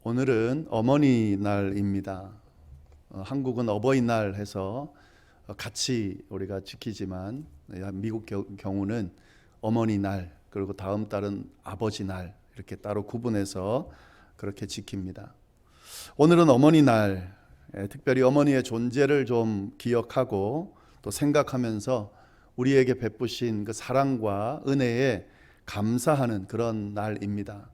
오늘은 어머니 날입니다. 한국은 어버이날 해서 같이 우리가 지키지만 미국 경우는 어머니 날 그리고 다음 달은 아버지 날 이렇게 따로 구분해서 그렇게 지킵니다. 오늘은 어머니 날, 특별히 어머니의 존재를 좀 기억하고 또 생각하면서 우리에게 베푸신 그 사랑과 은혜에 감사하는 그런 날입니다.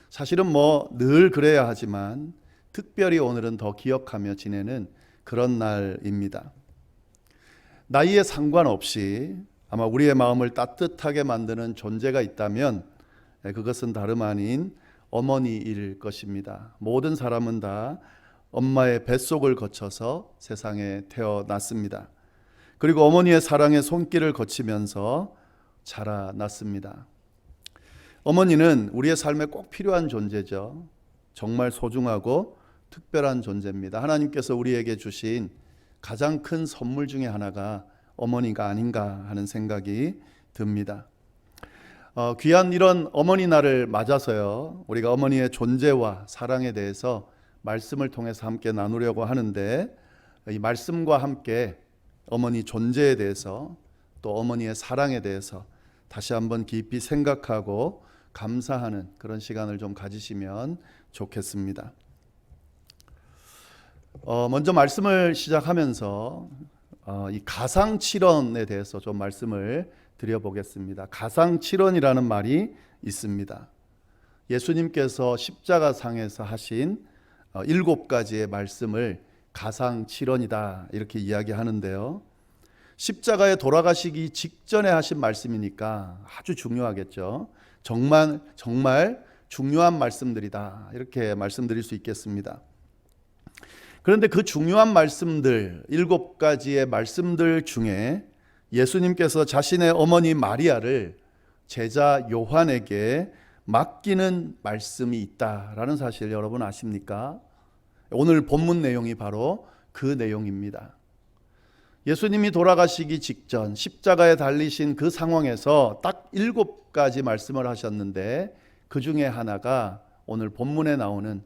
사실은 늘 그래야 하지만 특별히 오늘은 더 기억하며 지내는 그런 날입니다. 나이에 상관없이 아마 우리의 마음을 따뜻하게 만드는 존재가 있다면 그것은 다름 아닌 어머니일 것입니다. 모든 사람은 다 엄마의 뱃속을 거쳐서 세상에 태어났습니다. 그리고 어머니의 사랑의 손길을 거치면서 자라났습니다. 어머니는 우리의 삶에 꼭 필요한 존재죠. 정말 소중하고 특별한 존재입니다. 하나님께서 우리에게 주신 가장 큰 선물 중에 하나가 어머니가 아닌가 하는 생각이 듭니다. 귀한 이런 어머니 날을 맞아서요, 우리가 어머니의 존재와 사랑에 대해서 말씀을 통해서 함께 나누려고 하는데, 이 말씀과 함께 어머니 존재에 대해서 또 어머니의 사랑에 대해서 다시 한번 깊이 생각하고 감사하는 그런 시간을 좀 가지시면 좋겠습니다. 먼저 말씀을 시작하면서 이 가상칠언에 대해서 좀 말씀을 드려보겠습니다. 가상칠언이라는 말이 있습니다. 예수님께서 십자가상에서 하신 7가지의 말씀을 가상칠언이다 이렇게 이야기하는데요. 십자가에 돌아가시기 직전에 하신 말씀이니까 아주 중요하겠죠. 정말 중요한 말씀들이다 이렇게 말씀드릴 수 있겠습니다. 그런데 그 중요한 말씀들 7가지의 말씀들 중에 예수님께서 자신의 어머니 마리아를 제자 요한에게 맡기는 말씀이 있다라는 사실 여러분 아십니까? 오늘 본문 내용이 바로 그 내용입니다. 예수님이 돌아가시기 직전 십자가에 달리신 그 상황에서 딱 7가지 말씀을 하셨는데 그 중에 하나가 오늘 본문에 나오는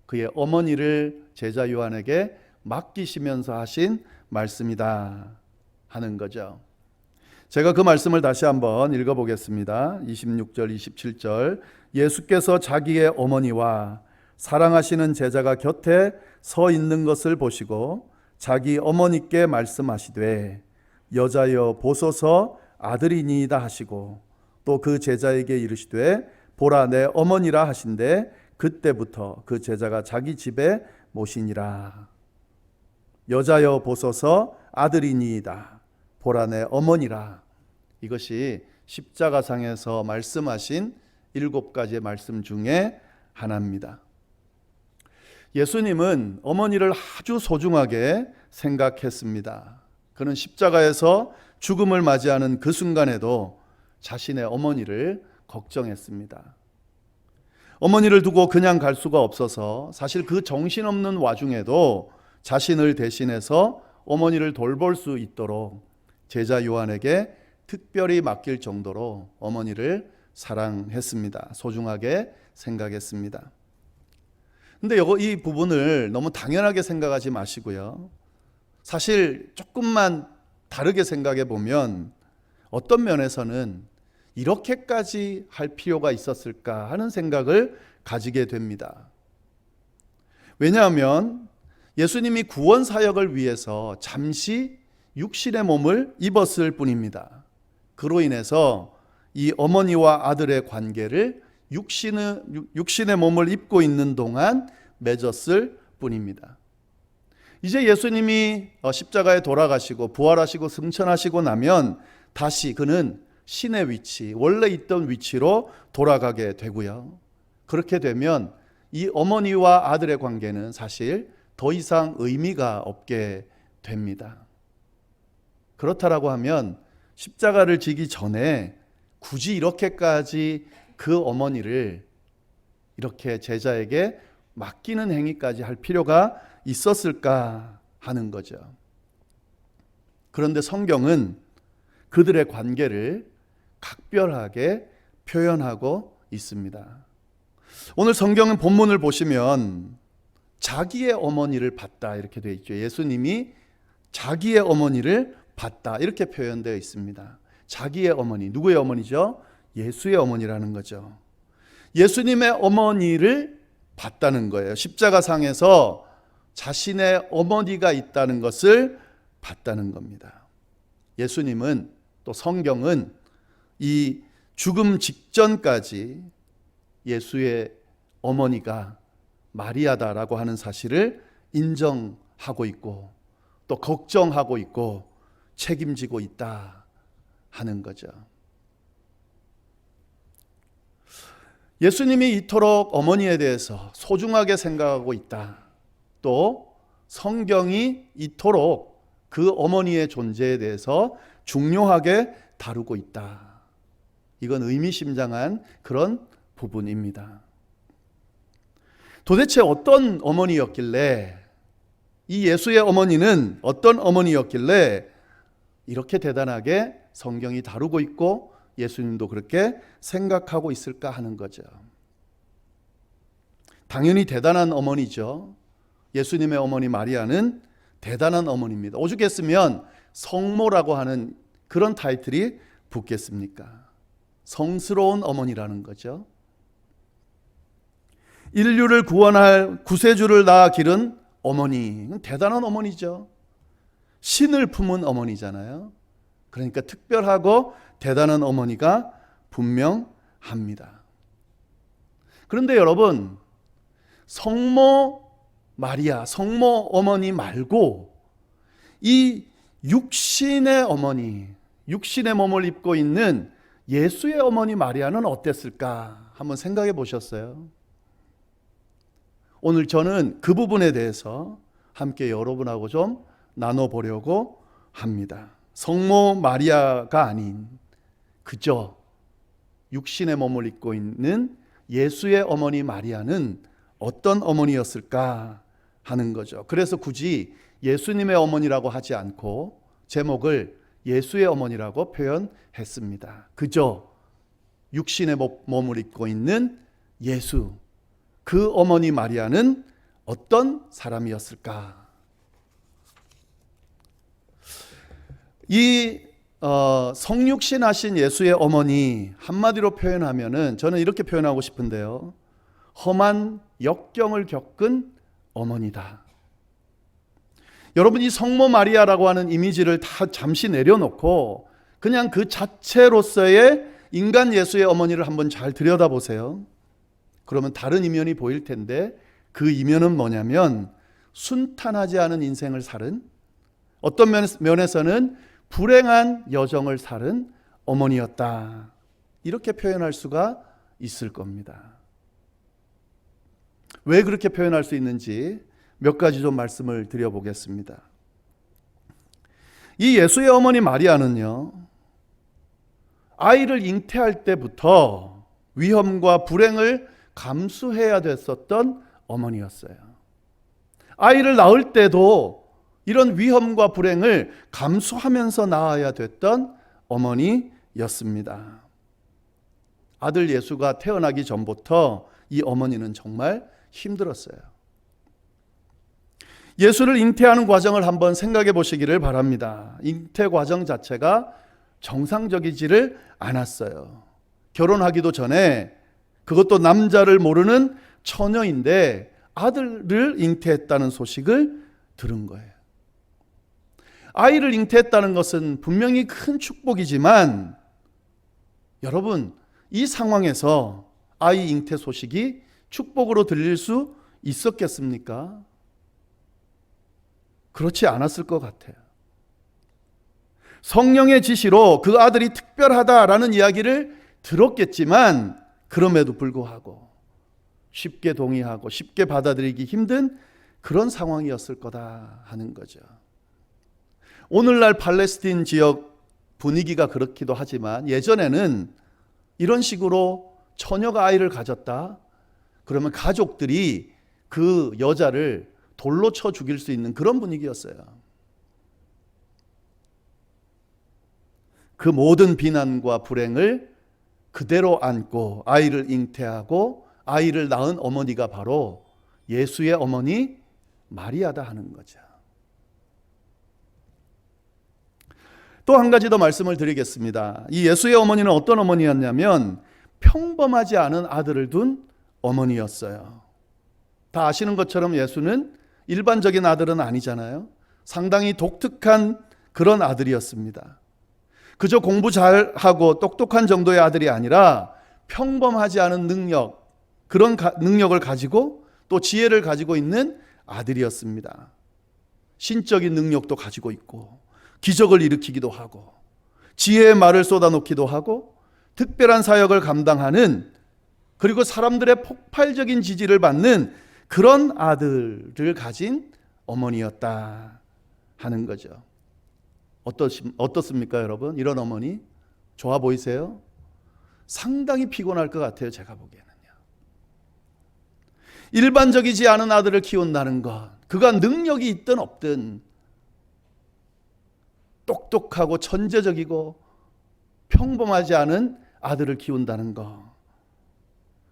그의 어머니를 제자 요한에게 맡기시면서 하신 말씀이다 하는 거죠. 제가 그 말씀을 다시 한번 읽어보겠습니다. 26절 27절 예수께서 자기의 어머니와 사랑하시는 제자가 곁에 서 있는 것을 보시고 자기 어머니께 말씀하시되 여자여 보소서 아들이니이다 하시고 또 그 제자에게 이르시되 보라 내 어머니라 하신대 그때부터 그 제자가 자기 집에 모시니라. 여자여 보소서 아들이니이다 보라 내 어머니라. 이것이 십자가상에서 말씀하신 7가지의 말씀 중에 하나입니다. 예수님은 어머니를 아주 소중하게 생각했습니다. 그는 십자가에서 죽음을 맞이하는 그 순간에도 자신의 어머니를 걱정했습니다. 어머니를 두고 그냥 갈 수가 없어서 사실 그 정신없는 와중에도 자신을 대신해서 어머니를 돌볼 수 있도록 제자 요한에게 특별히 맡길 정도로 어머니를 사랑했습니다. 소중하게 생각했습니다. 근데 이 부분을 너무 당연하게 생각하지 마시고요. 사실 조금만 다르게 생각해 보면 어떤 면에서는 이렇게까지 할 필요가 있었을까 하는 생각을 가지게 됩니다. 왜냐하면 예수님이 구원 사역을 위해서 잠시 육신의 몸을 입었을 뿐입니다. 그로 인해서 이 어머니와 아들의 관계를 육신의 몸을 입고 있는 동안 맺었을 뿐입니다. 이제 예수님이 십자가에 돌아가시고 부활하시고 승천하시고 나면 다시 그는 신의 위치, 원래 있던 위치로 돌아가게 되고요. 그렇게 되면 이 어머니와 아들의 관계는 사실 더 이상 의미가 없게 됩니다. 그렇다라고 하면 십자가를 지기 전에 굳이 이렇게까지 그 어머니를 이렇게 제자에게 맡기는 행위까지 할 필요가 있었을까 하는 거죠. 그런데 성경은 그들의 관계를 각별하게 표현하고 있습니다. 오늘 성경은 본문을 보시면 자기의 어머니를 봤다 이렇게 되어 있죠. 예수님이 자기의 어머니를 봤다 이렇게 표현되어 있습니다. 자기의 어머니, 누구의 어머니죠? 예수의 어머니라는 거죠. 예수님의 어머니를 봤다는 거예요. 십자가상에서 자신의 어머니가 있다는 것을 봤다는 겁니다. 예수님은, 또 성경은 이 죽음 직전까지 예수의 어머니가 마리아다라고 하는 사실을 인정하고 있고 또 걱정하고 있고 책임지고 있다 하는 거죠. 예수님이 이토록 어머니에 대해서 소중하게 생각하고 있다. 또 성경이 이토록 그 어머니의 존재에 대해서 중요하게 다루고 있다. 이건 의미심장한 그런 부분입니다. 도대체 어떤 어머니였길래, 이 예수의 어머니는 어떤 어머니였길래 이렇게 대단하게 성경이 다루고 있고 예수님도 그렇게 생각하고 있을까 하는 거죠. 당연히 대단한 어머니죠. 예수님의 어머니 마리아는 대단한 어머니입니다. 오죽했으면 성모라고 하는 그런 타이틀이 붙겠습니까? 성스러운 어머니라는 거죠. 인류를 구원할 구세주를 낳아 기른 어머니, 대단한 어머니죠. 신을 품은 어머니잖아요. 그러니까 특별하고 대단한 어머니가 분명합니다. 그런데 여러분, 성모 마리아, 성모 어머니 말고 이 육신의 어머니, 육신의 몸을 입고 있는 예수의 어머니 마리아는 어땠을까 한번 생각해 보셨어요? 오늘 저는 그 부분에 대해서 함께 여러분하고 좀 나눠보려고 합니다. 성모 마리아가 아닌 그저 육신의 몸을 입고 있는 예수의 어머니 마리아는 어떤 어머니였을까 하는 거죠. 그래서 굳이 예수님의 어머니라고 하지 않고 제목을 예수의 어머니라고 표현했습니다. 그저 육신의 몸을 입고 있는 예수, 그 어머니 마리아는 어떤 사람이었을까? 이 성육신 하신 예수의 어머니 한마디로 표현하면은 저는 이렇게 표현하고 싶은데요. 험한 역경을 겪은 어머니다. 여러분, 이 성모 마리아라고 하는 이미지를 다 잠시 내려놓고 그냥 그 자체로서의 인간 예수의 어머니를 한번 잘 들여다보세요. 그러면 다른 이면이 보일 텐데 그 이면은 뭐냐면 순탄하지 않은 인생을 살은, 어떤 면에서는 불행한 여정을 살은 어머니였다. 이렇게 표현할 수가 있을 겁니다. 왜 그렇게 표현할 수 있는지 몇 가지 좀 말씀을 드려보겠습니다. 이 예수의 어머니 마리아는요, 아이를 잉태할 때부터 위험과 불행을 감수해야 됐었던 어머니였어요. 아이를 낳을 때도 이런 위험과 불행을 감수하면서 낳아야 됐던 어머니였습니다. 아들 예수가 태어나기 전부터 이 어머니는 정말 힘들었어요. 예수를 잉태하는 과정을 한번 생각해 보시기를 바랍니다. 잉태 과정 자체가 정상적이지를 않았어요. 결혼하기도 전에, 그것도 남자를 모르는 처녀인데 아들을 잉태했다는 소식을 들은 거예요. 아이를 잉태했다는 것은 분명히 큰 축복이지만 여러분, 이 상황에서 아이 잉태 소식이 축복으로 들릴 수 있었겠습니까? 그렇지 않았을 것 같아요. 성령의 지시로 그 아들이 특별하다라는 이야기를 들었겠지만 그럼에도 불구하고 쉽게 동의하고 쉽게 받아들이기 힘든 그런 상황이었을 거다 하는 거죠. 오늘날 팔레스틴 지역 분위기가 그렇기도 하지만 예전에는 이런 식으로 처녀가 아이를 가졌다 그러면 가족들이 그 여자를 돌로 쳐 죽일 수 있는 그런 분위기였어요. 그 모든 비난과 불행을 그대로 안고 아이를 잉태하고 아이를 낳은 어머니가 바로 예수의 어머니 마리아다 하는 거죠. 또 한 가지 더 말씀을 드리겠습니다. 이 예수의 어머니는 어떤 어머니였냐면 평범하지 않은 아들을 둔 어머니였어요. 다 아시는 것처럼 예수는 일반적인 아들은 아니잖아요. 상당히 독특한 그런 아들이었습니다. 그저 공부 잘하고 똑똑한 정도의 아들이 아니라 평범하지 않은 능력, 그런 능력을 가지고 또 지혜를 가지고 있는 아들이었습니다. 신적인 능력도 가지고 있고 기적을 일으키기도 하고 지혜의 말을 쏟아놓기도 하고 특별한 사역을 감당하는, 그리고 사람들의 폭발적인 지지를 받는 그런 아들을 가진 어머니였다 하는 거죠. 어떻습니까, 여러분? 이런 어머니 좋아 보이세요? 상당히 피곤할 것 같아요, 제가 보기에는요. 일반적이지 않은 아들을 키운다는 것, 그가 능력이 있든 없든 똑똑하고 천재적이고 평범하지 않은 아들을 키운다는 것,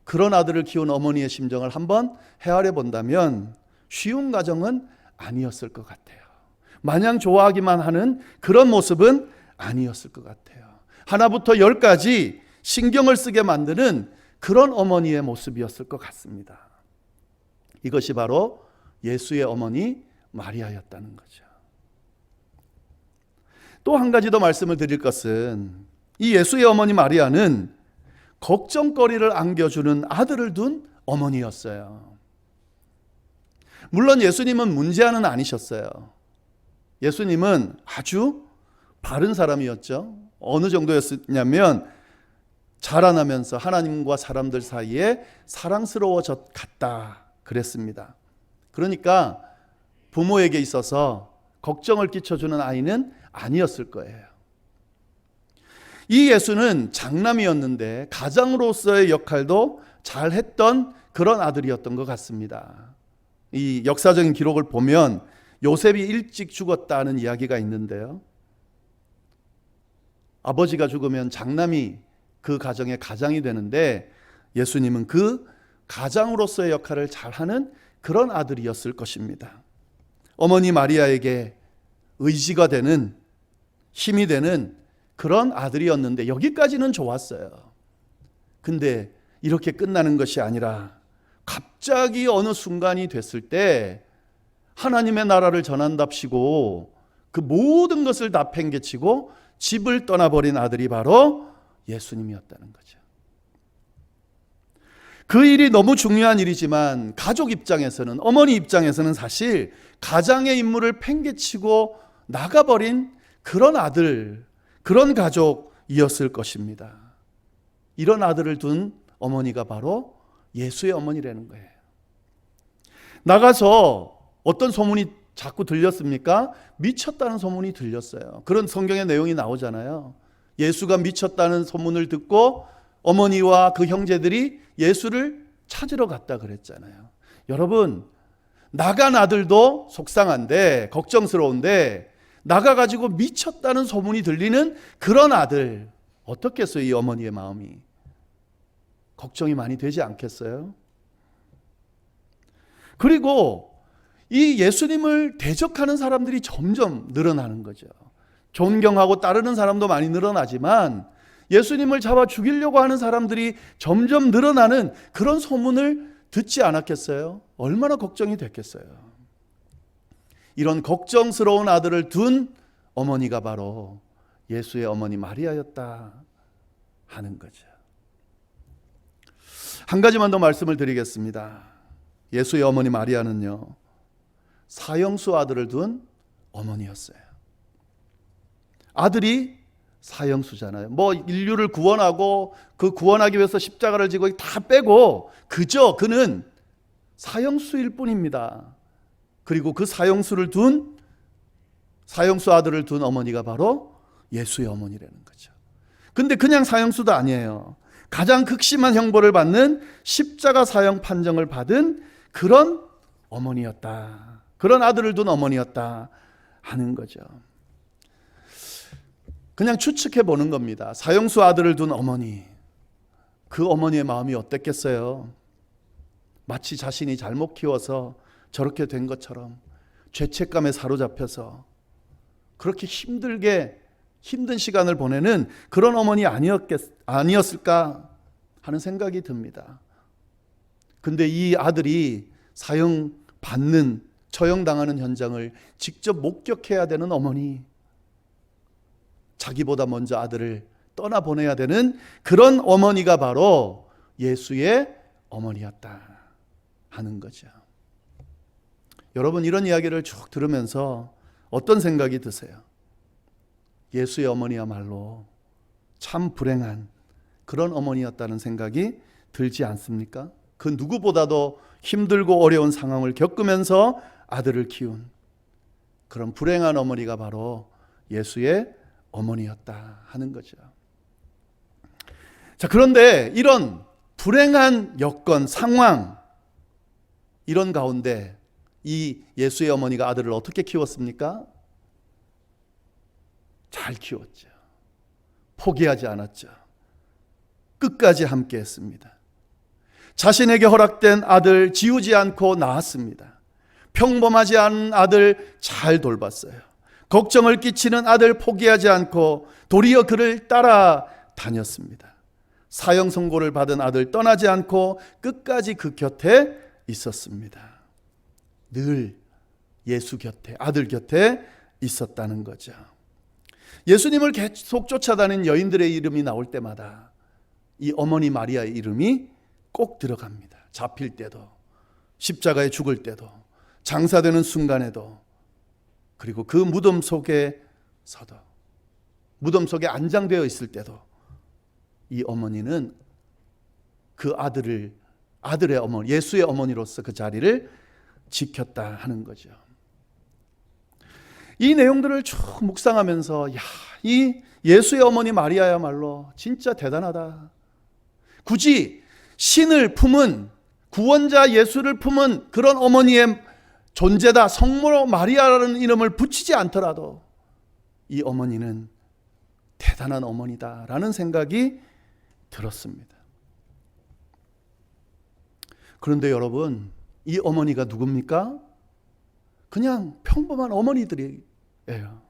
그런 아들을 키운 어머니의 심정을 한번 헤아려 본다면 쉬운 가정은 아니었을 것 같아요. 마냥 좋아하기만 하는 그런 모습은 아니었을 것 같아요. 하나부터 10까지 신경을 쓰게 만드는 그런 어머니의 모습이었을 것 같습니다. 이것이 바로 예수의 어머니 마리아였다는 거죠. 또 한 가지 더 말씀을 드릴 것은 이 예수의 어머니 마리아는 걱정거리를 안겨주는 아들을 둔 어머니였어요. 물론 예수님은 문제아는 아니셨어요. 예수님은 아주 바른 사람이었죠. 어느 정도였냐면 자라나면서 하나님과 사람들 사이에 사랑스러워져 갔다 그랬습니다. 그러니까 부모에게 있어서 걱정을 끼쳐주는 아이는 아니었을 거예요. 이 예수는 장남이었는데 가장으로서의 역할도 잘했던 그런 아들이었던 것 같습니다. 이 역사적인 기록을 보면 요셉이 일찍 죽었다는 이야기가 있는데요. 아버지가 죽으면 장남이 그 가정의 가장이 되는데 예수님은 그 가장으로서의 역할을 잘하는 그런 아들이었을 것입니다. 어머니 마리아에게 의지가 되는, 힘이 되는 그런 아들이었는데 여기까지는 좋았어요. 근데 이렇게 끝나는 것이 아니라 갑자기 어느 순간이 됐을 때 하나님의 나라를 전한답시고 그 모든 것을 다 팽개치고 집을 떠나버린 아들이 바로 예수님이었다는 거죠. 그 일이 너무 중요한 일이지만 가족 입장에서는, 어머니 입장에서는 사실 가장의 임무를 팽개치고 나가버린 그런 아들, 그런 가족이었을 것입니다. 이런 아들을 둔 어머니가 바로 예수의 어머니라는 거예요. 나가서 어떤 소문이 자꾸 들렸습니까? 미쳤다는 소문이 들렸어요. 그런 성경의 내용이 나오잖아요. 예수가 미쳤다는 소문을 듣고 어머니와 그 형제들이 예수를 찾으러 갔다 그랬잖아요. 여러분, 나간 아들도 속상한데 걱정스러운데 나가가지고 미쳤다는 소문이 들리는 그런 아들, 어떻겠어요? 이 어머니의 마음이 걱정이 많이 되지 않겠어요? 그리고 이 예수님을 대적하는 사람들이 점점 늘어나는 거죠. 존경하고 따르는 사람도 많이 늘어나지만 예수님을 잡아 죽이려고 하는 사람들이 점점 늘어나는 그런 소문을 듣지 않았겠어요? 얼마나 걱정이 됐겠어요? 이런 걱정스러운 아들을 둔 어머니가 바로 예수의 어머니 마리아였다 하는 거죠. 한 가지만 더 말씀을 드리겠습니다. 예수의 어머니 마리아는요, 사형수 아들을 둔 어머니였어요. 아들이 사형수잖아요. 뭐 인류를 구원하고 그 구원하기 위해서 십자가를 지고 다 빼고 그저 그는 사형수일 뿐입니다. 그리고 그 사형수 아들을 둔 어머니가 바로 예수의 어머니라는 거죠. 근데 그냥 사형수도 아니에요. 가장 극심한 형벌을 받는 십자가 사형 판정을 받은 그런 어머니였다. 그런 아들을 둔 어머니였다 하는 거죠. 그냥 추측해 보는 겁니다. 사형수 아들을 둔 어머니, 그 어머니의 마음이 어땠겠어요? 마치 자신이 잘못 키워서 저렇게 된 것처럼 죄책감에 사로잡혀서 그렇게 힘든 시간을 보내는 그런 어머니 아니었을까 하는 생각이 듭니다. 근데 이 아들이 사형받는, 처형당하는 현장을 직접 목격해야 되는 어머니, 자기보다 먼저 아들을 떠나보내야 되는 그런 어머니가 바로 예수의 어머니였다 하는 거죠. 여러분, 이런 이야기를 쭉 들으면서 어떤 생각이 드세요? 예수의 어머니야말로 참 불행한 그런 어머니였다는 생각이 들지 않습니까? 그 누구보다도 힘들고 어려운 상황을 겪으면서 아들을 키운 그런 불행한 어머니가 바로 예수의 어머니였다 하는 거죠. 자, 그런데 이런 불행한 여건, 상황, 이런 가운데 이 예수의 어머니가 아들을 어떻게 키웠습니까? 잘 키웠죠. 포기하지 않았죠. 끝까지 함께 했습니다. 자신에게 허락된 아들 지우지 않고 낳았습니다. 평범하지 않은 아들 잘 돌봤어요. 걱정을 끼치는 아들 포기하지 않고 도리어 그를 따라 다녔습니다. 사형 선고를 받은 아들 떠나지 않고 끝까지 그 곁에 있었습니다. 늘 예수 곁에, 아들 곁에 있었다는 거죠. 예수님을 계속 쫓아다니는 여인들의 이름이 나올 때마다 이 어머니 마리아의 이름이 꼭 들어갑니다. 잡힐 때도, 십자가에 죽을 때도, 장사되는 순간에도, 그리고 그 무덤 속에서도, 무덤 속에 안장되어 있을 때도 이 어머니는 그 아들의 어머니, 예수의 어머니로서 그 자리를 지켰다 하는 거죠. 이 내용들을 쭉 묵상하면서 이 예수의 어머니 마리아야말로 진짜 대단하다. 굳이 신을 품은, 구원자 예수를 품은 그런 어머니의 존재다, 성모 마리아라는 이름을 붙이지 않더라도 이 어머니는 대단한 어머니다라는 생각이 들었습니다. 그런데 여러분, 이 어머니가 누굽니까? 그냥 평범한 어머니들이에요.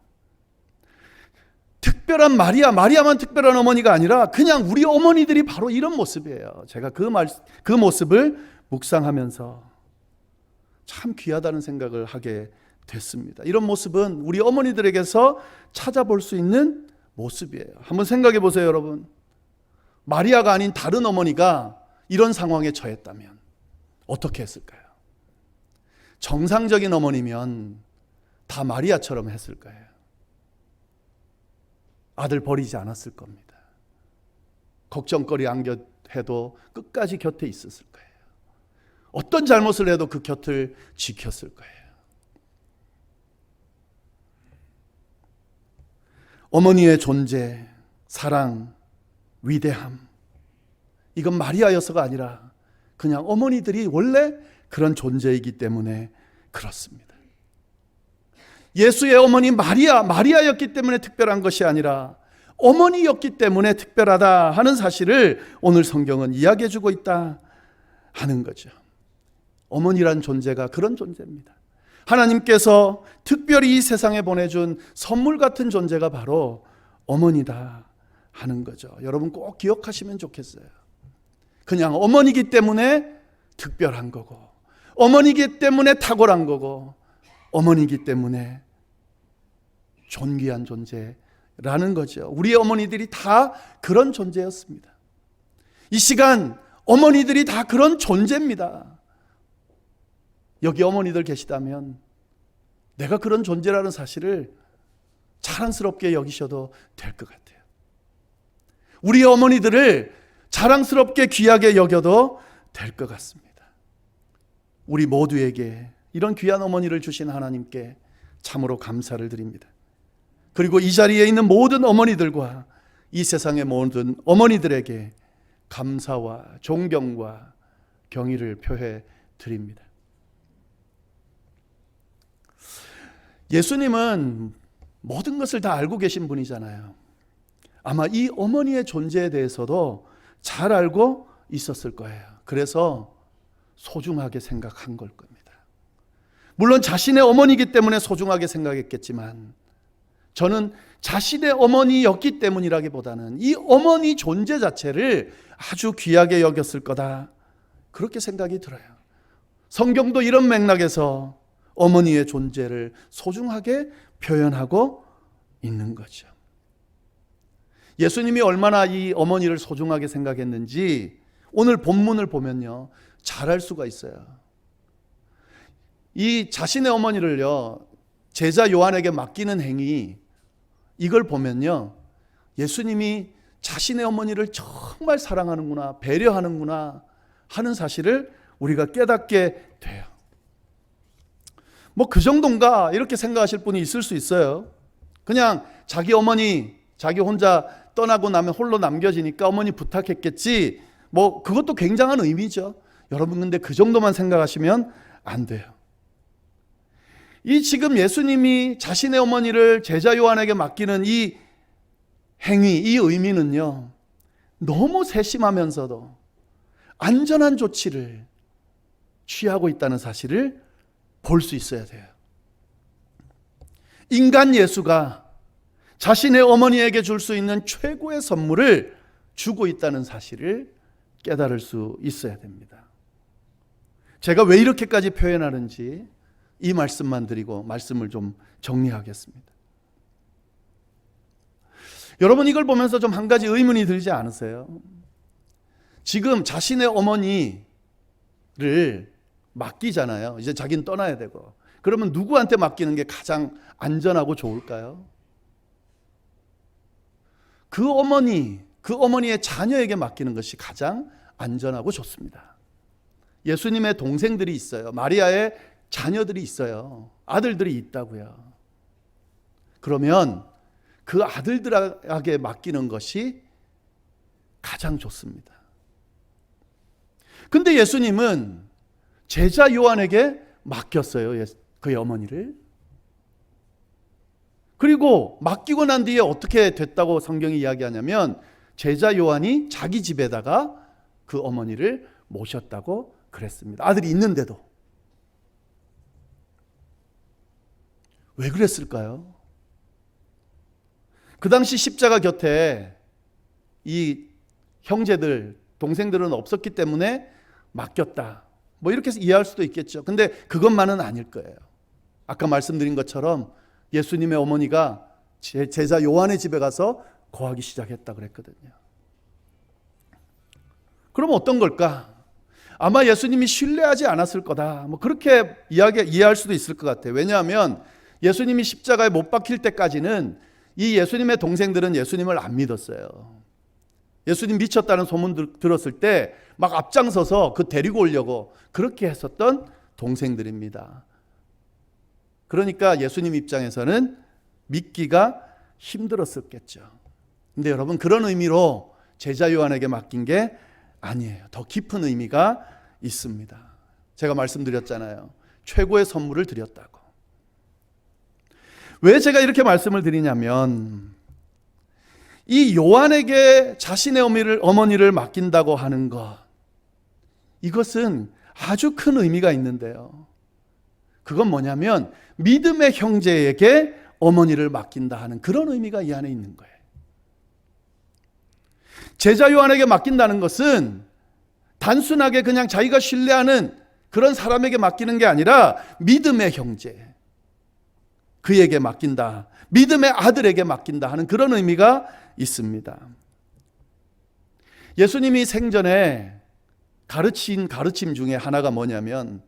특별한 마리아만 특별한 어머니가 아니라 그냥 우리 어머니들이 바로 이런 모습이에요. 제가 그 모습을 묵상하면서 참 귀하다는 생각을 하게 됐습니다. 이런 모습은 우리 어머니들에게서 찾아볼 수 있는 모습이에요. 한번 생각해 보세요, 여러분. 마리아가 아닌 다른 어머니가 이런 상황에 처했다면 어떻게 했을까요? 정상적인 어머니면 다 마리아처럼 했을 거예요. 아들 버리지 않았을 겁니다. 걱정거리 안겨해도 끝까지 곁에 있었을 거예요. 어떤 잘못을 해도 그 곁을 지켰을 거예요. 어머니의 존재, 사랑, 위대함, 이건 마리아여서가 아니라 그냥 어머니들이 원래 그런 존재이기 때문에 그렇습니다. 예수의 어머니 마리아였기 때문에 특별한 것이 아니라 어머니였기 때문에 특별하다 하는 사실을 오늘 성경은 이야기해 주고 있다 하는 거죠. 어머니란 존재가 그런 존재입니다. 하나님께서 특별히 이 세상에 보내준 선물 같은 존재가 바로 어머니다 하는 거죠. 여러분 꼭 기억하시면 좋겠어요. 그냥 어머니기 때문에 특별한 거고, 어머니기 때문에 탁월한 거고, 어머니기 때문에 존귀한 존재라는 거죠. 우리 어머니들이 다 그런 존재였습니다. 이 시간 어머니들이 다 그런 존재입니다. 여기 어머니들 계시다면 내가 그런 존재라는 사실을 자랑스럽게 여기셔도 될 것 같아요. 우리 어머니들을 자랑스럽게 귀하게 여겨도 될 것 같습니다. 우리 모두에게 이런 귀한 어머니를 주신 하나님께 참으로 감사를 드립니다. 그리고 이 자리에 있는 모든 어머니들과 이 세상의 모든 어머니들에게 감사와 존경과 경의를 표해 드립니다. 예수님은 모든 것을 다 알고 계신 분이잖아요. 아마 이 어머니의 존재에 대해서도 잘 알고 있었을 거예요. 그래서 소중하게 생각한 걸 겁니다. 물론 자신의 어머니이기 때문에 소중하게 생각했겠지만 저는 자신의 어머니였기 때문이라기보다는 이 어머니 존재 자체를 아주 귀하게 여겼을 거다, 그렇게 생각이 들어요. 성경도 이런 맥락에서 어머니의 존재를 소중하게 표현하고 있는 거죠. 예수님이 얼마나 이 어머니를 소중하게 생각했는지 오늘 본문을 보면요, 잘 알 수가 있어요. 이 자신의 어머니를요, 제자 요한에게 맡기는 행위, 이걸 보면요, 예수님이 자신의 어머니를 정말 사랑하는구나, 배려하는구나 하는 사실을 우리가 깨닫게 돼요. 뭐 그 정도인가 이렇게 생각하실 분이 있을 수 있어요. 그냥 자기 어머니, 자기 혼자 떠나고 나면 홀로 남겨지니까 어머니 부탁했겠지, 뭐 그것도 굉장한 의미죠. 여러분, 근데 그 정도만 생각하시면 안 돼요. 이 지금 예수님이 자신의 어머니를 제자 요한에게 맡기는 이 행위, 이 의미는요, 너무 세심하면서도 안전한 조치를 취하고 있다는 사실을 볼 수 있어야 돼요. 인간 예수가 자신의 어머니에게 줄 수 있는 최고의 선물을 주고 있다는 사실을 깨달을 수 있어야 됩니다. 제가 왜 이렇게까지 표현하는지 이 말씀만 드리고 말씀을 좀 정리하겠습니다. 여러분, 이걸 보면서 좀 한 가지 의문이 들지 않으세요? 지금 자신의 어머니를 맡기잖아요. 이제 자기는 떠나야 되고. 그러면 누구한테 맡기는 게 가장 안전하고 좋을까요? 그 어머니의 자녀에게 맡기는 것이 가장 안전하고 좋습니다. 예수님의 동생들이 있어요. 마리아의 자녀들이 있어요. 아들들이 있다고요. 그러면 그 아들들에게 맡기는 것이 가장 좋습니다. 근데 예수님은 제자 요한에게 맡겼어요, 그의 어머니를. 그리고 맡기고 난 뒤에 어떻게 됐다고 성경이 이야기하냐면 제자 요한이 자기 집에다가 그 어머니를 모셨다고 그랬습니다. 아들이 있는데도. 왜 그랬을까요? 그 당시 십자가 곁에 이 형제들, 동생들은 없었기 때문에 맡겼다, 뭐 이렇게 이해할 수도 있겠죠. 근데 그것만은 아닐 거예요. 아까 말씀드린 것처럼 예수님의 어머니가 제자 요한의 집에 가서 거하기 시작했다 그랬거든요. 그럼 어떤 걸까? 아마 예수님이 신뢰하지 않았을 거다, 뭐 그렇게 이해할 수도 있을 것 같아요. 왜냐하면 예수님이 십자가에 못 박힐 때까지는 이 예수님의 동생들은 예수님을 안 믿었어요. 예수님 미쳤다는 소문 들었을 때 막 앞장서서 그 데리고 오려고 그렇게 했었던 동생들입니다. 그러니까 예수님 입장에서는 믿기가 힘들었었겠죠. 근데 여러분, 그런 의미로 제자 요한에게 맡긴 게 아니에요. 더 깊은 의미가 있습니다. 제가 말씀드렸잖아요. 최고의 선물을 드렸다고. 왜 제가 이렇게 말씀을 드리냐면, 이 요한에게 자신의 어머니를 맡긴다고 하는 것, 이것은 아주 큰 의미가 있는데요. 그건 뭐냐면 믿음의 형제에게 어머니를 맡긴다 하는 그런 의미가 이 안에 있는 거예요. 제자 요한에게 맡긴다는 것은 단순하게 그냥 자기가 신뢰하는 그런 사람에게 맡기는 게 아니라 믿음의 형제, 그에게 맡긴다, 믿음의 아들에게 맡긴다 하는 그런 의미가 있습니다. 예수님이 생전에 가르친 가르침 중에 하나가 뭐냐면,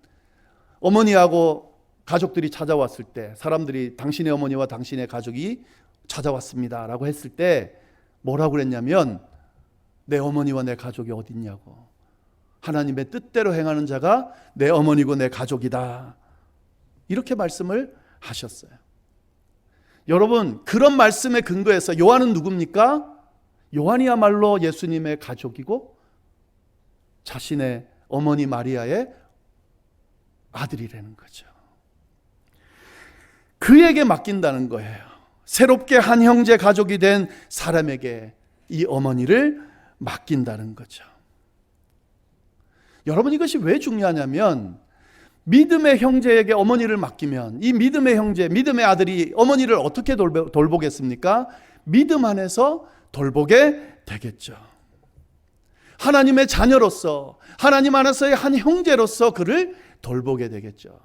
어머니하고 가족들이 찾아왔을 때, 사람들이 당신의 어머니와 당신의 가족이 찾아왔습니다 라고 했을 때 뭐라고 그랬냐면, 내 어머니와 내 가족이 어디 있냐고, 하나님의 뜻대로 행하는 자가 내 어머니고 내 가족이다, 이렇게 말씀을 하셨어요. 여러분, 그런 말씀에 근거해서 요한은 누굽니까? 요한이야말로 예수님의 가족이고 자신의 어머니 마리아의 아들이라는 거죠. 그에게 맡긴다는 거예요. 새롭게 한 형제 가족이 된 사람에게 이 어머니를 맡긴다는 거죠. 여러분, 이것이 왜 중요하냐면 믿음의 형제에게 어머니를 맡기면 이 믿음의 형제, 믿음의 아들이 어머니를 어떻게 돌보겠습니까? 믿음 안에서 돌보게 되겠죠. 하나님의 자녀로서, 하나님 안에서의 한 형제로서 그를 돌보게 되겠죠.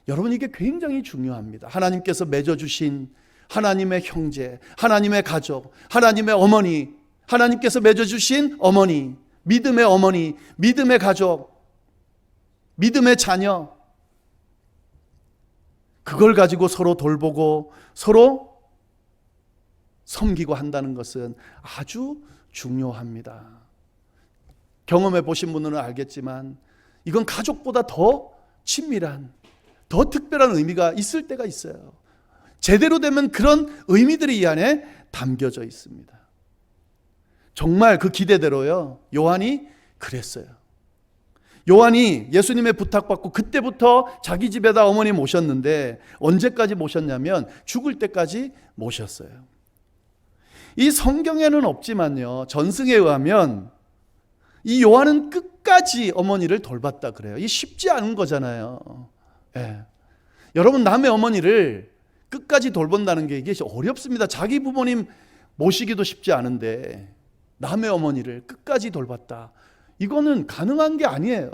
여러분, 이게 굉장히 중요합니다. 하나님께서 맺어주신 하나님의 형제, 하나님의 가족, 하나님의 어머니, 하나님께서 맺어주신 어머니, 믿음의 가족, 믿음의 자녀, 그걸 가지고 서로 돌보고 서로 섬기고 한다는 것은 아주 중요합니다. 경험해 보신 분들은 알겠지만 이건 가족보다 더 친밀한, 더 특별한 의미가 있을 때가 있어요. 제대로 되면 그런 의미들이 이 안에 담겨져 있습니다. 정말 그 기대대로요, 요한이 그랬어요. 요한이 예수님의 부탁받고 그때부터 자기 집에다 어머니 모셨는데 언제까지 모셨냐면 죽을 때까지 모셨어요. 이 성경에는 없지만요, 전승에 의하면 이 요한은 끝까지 어머니를 돌봤다 그래요. 이 쉽지 않은 거잖아요. 예. 여러분, 남의 어머니를 끝까지 돌본다는 게 이게 어렵습니다. 자기 부모님 모시기도 쉽지 않은데 남의 어머니를 끝까지 돌봤다, 이거는 가능한 게 아니에요.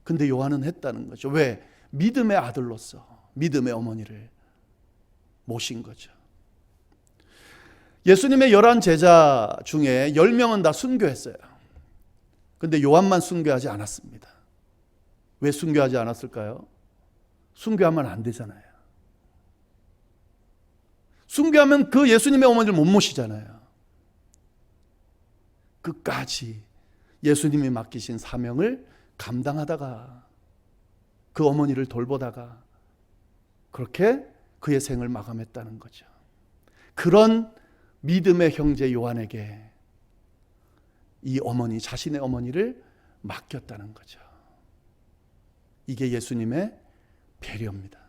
근데 요한은 했다는 거죠. 왜? 믿음의 아들로서 믿음의 어머니를 모신 거죠. 예수님의 11 제자 중에 10명은 다 순교했어요. 근데 요한만 순교하지 않았습니다. 왜 순교하지 않았을까요? 순교하면 안 되잖아요. 순교하면 그 예수님의 어머니를 못 모시잖아요. 끝까지 예수님이 맡기신 사명을 감당하다가 그 어머니를 돌보다가 그렇게 그의 생을 마감했다는 거죠. 그런 믿음의 형제 요한에게 이 어머니, 자신의 어머니를 맡겼다는 거죠. 이게 예수님의 배려입니다.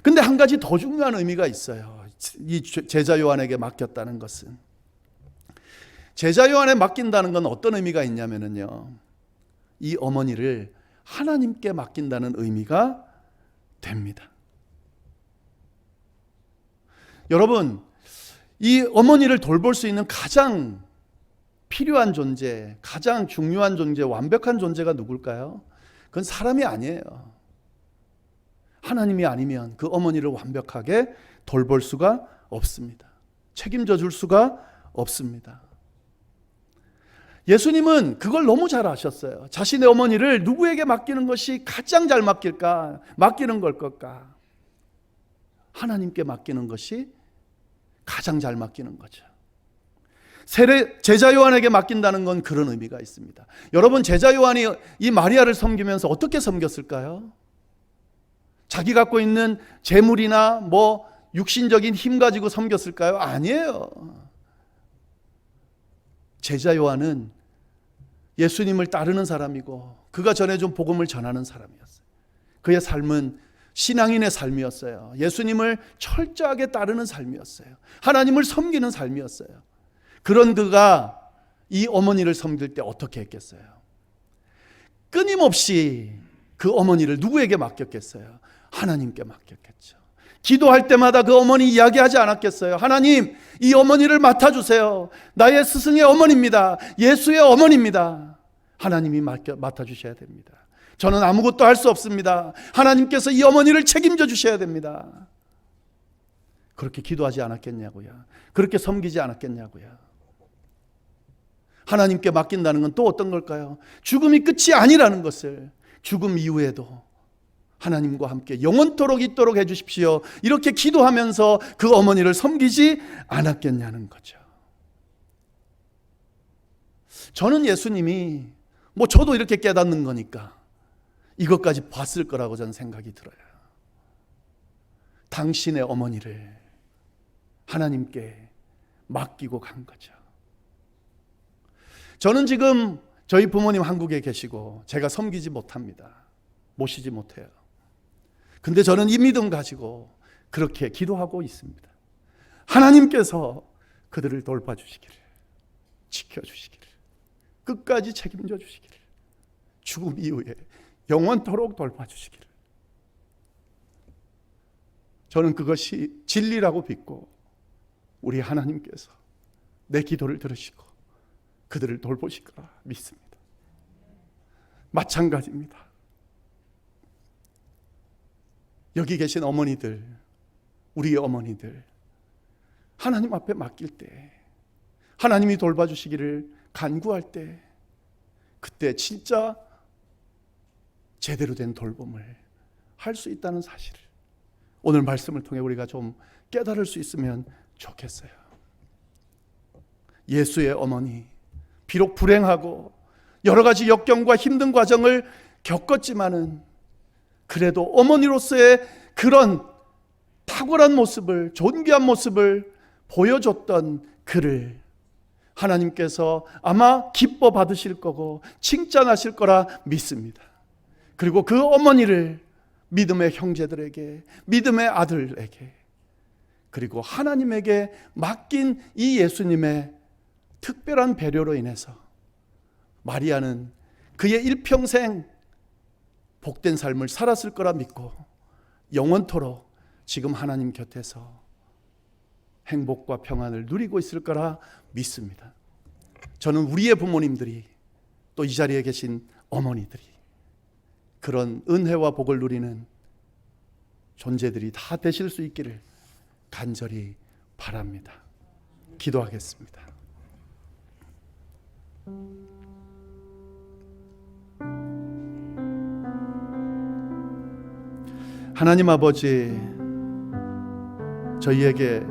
근데 한 가지 더 중요한 의미가 있어요. 이 제자 요한에게 맡겼다는 것은, 제자 요한에 맡긴다는 건 어떤 의미가 있냐면요, 이 어머니를 하나님께 맡긴다는 의미가 됩니다. 여러분, 이 어머니를 돌볼 수 있는 가장 필요한 존재, 가장 중요한 존재, 완벽한 존재가 누굴까요? 그건 사람이 아니에요. 하나님이 아니면 그 어머니를 완벽하게 돌볼 수가 없습니다. 책임져 줄 수가 없습니다. 예수님은 그걸 너무 잘 아셨어요. 자신의 어머니를 누구에게 맡기는 것이 가장 잘 맡기는 걸 걸까? 하나님께 맡기는 것이 가장 잘 맡기는 거죠. 제자 요한에게 맡긴다는 건 그런 의미가 있습니다. 여러분, 제자 요한이 이 마리아를 섬기면서 어떻게 섬겼을까요? 자기 갖고 있는 재물이나 육신적인 힘 가지고 섬겼을까요? 아니에요. 제자 요한은 예수님을 따르는 사람이고 그가 전해준 복음을 전하는 사람이었어요. 그의 삶은 신앙인의 삶이었어요. 예수님을 철저하게 따르는 삶이었어요. 하나님을 섬기는 삶이었어요. 그런 그가 이 어머니를 섬길 때 어떻게 했겠어요? 끊임없이 그 어머니를 누구에게 맡겼겠어요? 하나님께 맡겼겠죠. 기도할 때마다 그 어머니 이야기하지 않았겠어요? 하나님, 이 어머니를 맡아주세요. 나의 스승의 어머니입니다. 예수의 어머니입니다. 하나님이 맡아주셔야 됩니다. 저는 아무것도 할 수 없습니다. 하나님께서 이 어머니를 책임져 주셔야 됩니다. 그렇게 기도하지 않았겠냐고요. 그렇게 섬기지 않았겠냐고요. 하나님께 맡긴다는 건 또 어떤 걸까요? 죽음이 끝이 아니라는 것을, 죽음 이후에도 하나님과 함께 영원토록 있도록 해주십시오, 이렇게 기도하면서 그 어머니를 섬기지 않았겠냐는 거죠. 저는 예수님이 저도 이렇게 깨닫는 거니까 이것까지 봤을 거라고 저는 생각이 들어요. 당신의 어머니를 하나님께 맡기고 간 거죠. 저는 지금 저희 부모님 한국에 계시고 제가 섬기지 못합니다. 모시지 못해요. 근데 저는 이 믿음 가지고 그렇게 기도하고 있습니다. 하나님께서 그들을 돌봐주시기를, 지켜주시기를, 끝까지 책임져 주시기를, 죽음 이후에 영원토록 돌봐주시기를. 저는 그것이 진리라고 믿고 우리 하나님께서 내 기도를 들으시고 그들을 돌보실 거라 믿습니다. 마찬가지입니다. 여기 계신 어머니들, 우리의 어머니들, 하나님 앞에 맡길 때, 하나님이 돌봐주시기를 간구할 때, 그때 진짜 제대로 된 돌봄을 할 수 있다는 사실을 오늘 말씀을 통해 우리가 좀 깨달을 수 있으면 좋겠어요. 예수의 어머니, 비록 불행하고 여러 가지 역경과 힘든 과정을 겪었지만은 그래도 어머니로서의 그런 탁월한 모습을, 존귀한 모습을 보여줬던 그를 하나님께서 아마 기뻐 받으실 거고 칭찬하실 거라 믿습니다. 그리고 그 어머니를 믿음의 형제들에게, 믿음의 아들에게, 그리고 하나님에게 맡긴 이 예수님의 특별한 배려로 인해서 마리아는 그의 일평생 복된 삶을 살았을 거라 믿고 영원토록 지금 하나님 곁에서 행복과 평안을 누리고 있을 거라 믿습니다. 저는 우리의 부모님들이, 또 이 자리에 계신 어머니들이 그런 은혜와 복을 누리는 존재들이 다 되실 수 있기를 간절히 바랍니다. 기도하겠습니다. 하나님 아버지, 저희에게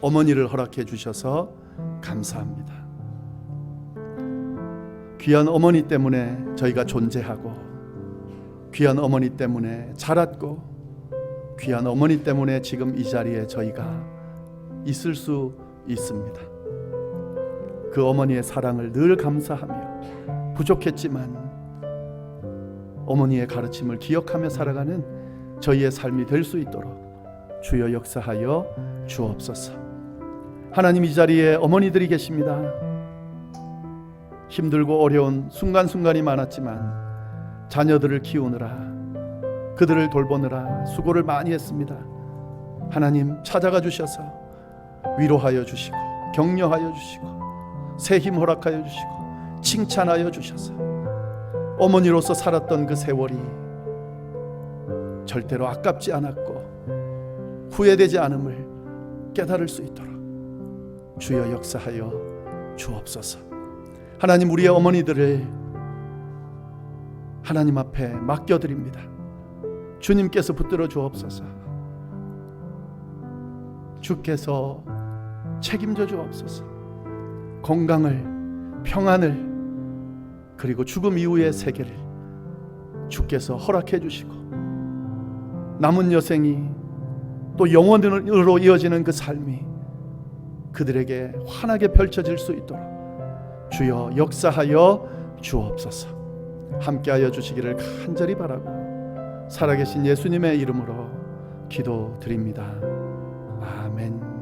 어머니를 허락해 주셔서 감사합니다. 귀한 어머니 때문에 저희가 존재하고, 귀한 어머니 때문에 자랐고, 귀한 어머니 때문에 지금 이 자리에 저희가 있을 수 있습니다. 그 어머니의 사랑을 늘 감사하며, 부족했지만 어머니의 가르침을 기억하며 살아가는 저희의 삶이 될 수 있도록 주여 역사하여 주옵소서. 하나님, 이 자리에 어머니들이 계십니다. 힘들고 어려운 순간순간이 많았지만 자녀들을 키우느라, 그들을 돌보느라 수고를 많이 했습니다. 하나님, 찾아가 주셔서 위로하여 주시고, 격려하여 주시고, 새 힘 허락하여 주시고, 칭찬하여 주셔서 어머니로서 살았던 그 세월이 절대로 아깝지 않았고 후회되지 않음을 깨달을 수 있도록 주여 역사하여 주옵소서. 하나님, 우리의 어머니들을 하나님 앞에 맡겨드립니다. 주님께서 붙들어 주옵소서. 주께서 책임져 주옵소서. 건강을, 평안을, 그리고 죽음 이후의 세계를 주께서 허락해 주시고, 남은 여생이 또 영원으로 이어지는 그 삶이 그들에게 환하게 펼쳐질 수 있도록 주여 역사하여 주옵소서. 함께하여 주시기를 간절히 바라고 살아계신 예수님의 이름으로 기도드립니다. 아멘.